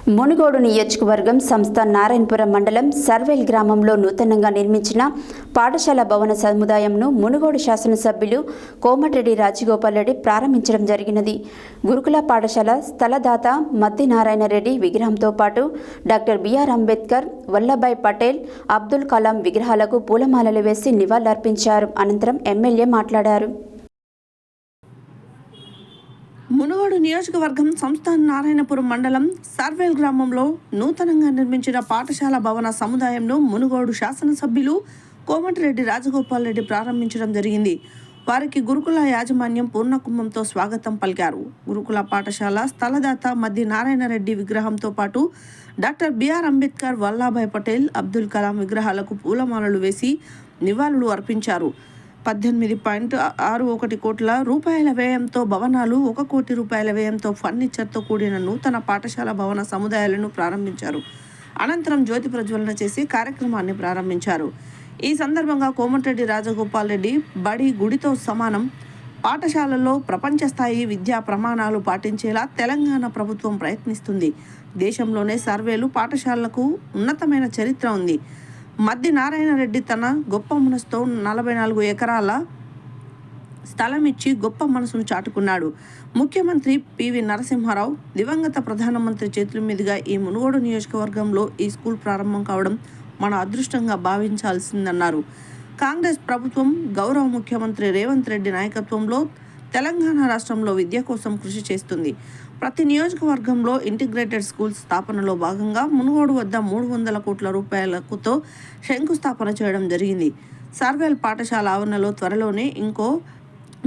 మునుగోడు నియోజకవర్గం సంస్థ నారాయణపురం మండలం సర్వేల్ గ్రామంలో నూతనంగా నిర్మించిన పాఠశాల భవన సముదాయంను మునుగోడు శాసనసభ్యులు కోమటిరెడ్డి రాజగోపాల్ రెడ్డి ప్రారంభించడం జరిగినది. గురుకుల పాఠశాల స్థలదాత మద్ది నారాయణ రెడ్డి విగ్రహంతో పాటు డాక్టర్ బిఆర్ అంబేద్కర్, వల్లభాయ్ పటేల్, అబ్దుల్ కలాం విగ్రహాలకు పూలమాలలు వేసి నివాళులర్పించారు. అనంతరం ఎమ్మెల్యే మాట్లాడారు. మునుగోడు నియోజకవర్గం సంస్థ నారాయణపురం మండలం సర్వేల్ గ్రామంలో నూతనంగా నిర్మించిన పాఠశాల భవన సముదాయంను మునుగోడు శాసనసభ్యులు కోమటిరెడ్డి రాజగోపాల్ రెడ్డి ప్రారంభించడం జరిగింది. వారికి గురుకుల యాజమాన్యం పూర్ణకుంభంతో స్వాగతం పలికారు. గురుకుల పాఠశాల స్థలదాత మద్ది నారాయణ రెడ్డి విగ్రహంతో పాటు డాక్టర్ బిఆర్ అంబేద్కర్, వల్లభాయ్ పటేల్, అబ్దుల్ కలాం విగ్రహాలకు పూలమాలలు వేసి నివాళులు అర్పించారు. 18.61 కోట్ల రూపాయల వ్యయంతో భవనాలు, 1 కోటి రూపాయల వ్యయంతో ఫర్నిచర్తో కూడిన నూతన పాఠశాల భవన సముదాయాలను ప్రారంభించారు. అనంతరం జ్యోతి ప్రజ్వలన చేసి కార్యక్రమాన్ని ప్రారంభించారు. ఈ సందర్భంగా కోమటిరెడ్డి రాజగోపాల్ రెడ్డి బడి గుడితో సమానం, పాఠశాలల్లో ప్రపంచ స్థాయి విద్యా ప్రమాణాలు పాటించేలా తెలంగాణ ప్రభుత్వం ప్రయత్నిస్తుంది. దేశంలోనే సర్వేలు పాఠశాలలకు ఉన్నతమైన చరిత్ర ఉంది. మద్ది నారాయణ రెడ్డి తన గొప్ప మనసుతో 44 ఎకరాల స్థలం ఇచ్చి గొప్ప మనసును చాటుకున్నాడు. ముఖ్యమంత్రి పివి నరసింహారావు, దివంగత ప్రధానమంత్రి చేతుల మీదుగా ఈ మునుగోడు నియోజకవర్గంలో ఈ స్కూల్ ప్రారంభం కావడం మన అదృష్టంగా భావించాల్సిందన్నారు. కాంగ్రెస్ ప్రభుత్వం గౌరవ ముఖ్యమంత్రి రేవంత్ రెడ్డి నాయకత్వంలో తెలంగాణ రాష్ట్రంలో విద్య కోసం కృషి చేస్తుంది. ప్రతి నియోజకవర్గంలో ఇంటిగ్రేటెడ్ స్కూల్స్ స్థాపనలో భాగంగా మునుగోడు వద్ద 300 కోట్ల రూపాయలతో శంకుస్థాపన చేయడం జరిగింది. సర్వేల్ పాఠశాల ఆవరణలో త్వరలోనే ఇంకో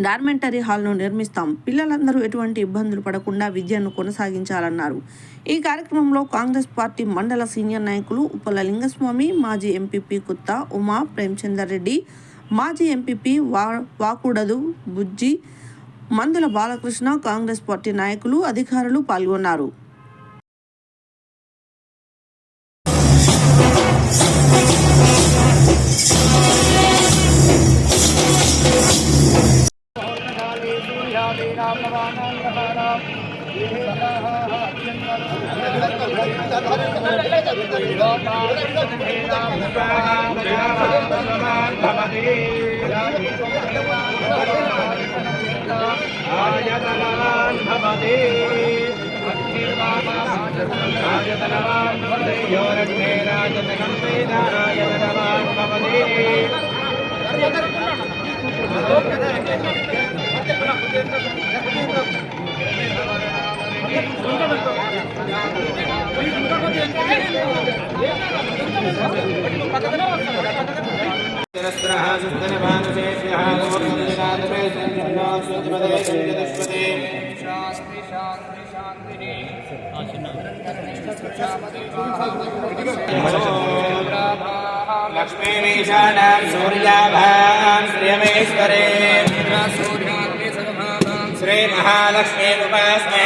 డార్మెంటరీ హాల్ను నిర్మిస్తాం. పిల్లలందరూ ఎటువంటి ఇబ్బందులు పడకుండా విద్యను కొనసాగించాలన్నారు. ఈ కార్యక్రమంలో కాంగ్రెస్ పార్టీ మండల సీనియర్ నాయకులు ఉప్పల లింగస్వామి, మాజీ ఎంపీపీ కుత్తా ఉమా ప్రేమచందర్ రెడ్డి, మాజీ ఎంపీపీ వాకుడదు బుజ్జి, మందుల బాలకృష్ణ, కాంగ్రెస్ పార్టీ నాయకులు, అధికారులు పాల్గొన్నారు. ఆయతనవాన్ భవతి ఆయతనవాన్ భవతి యోరగ్నే రాజతనం వేద ఆయతనవాన్ భవతి లక్ష్మీశానాం సూర్యాభాం శ్రియమేశ్వరే శ్రీ మహాలక్ష్మీ ఉపాస్మే